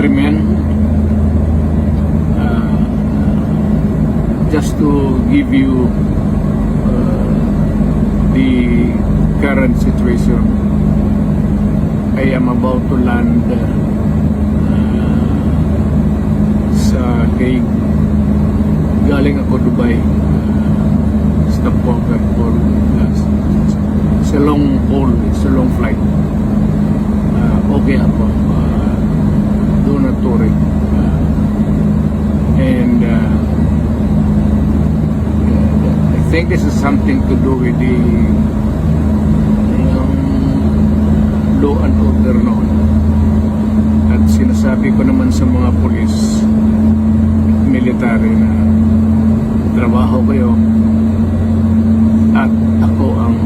countrymen, just to give you the current situation. I am about to land sa Hague. Galing ako Dubai. Stopover for it's a long haul, it's a long flight. Okay ako. Do not worry. And I think this is something to do with the law and order noon. At sinasabi ko naman sa mga pulis at military na trabaho kayo at ako ang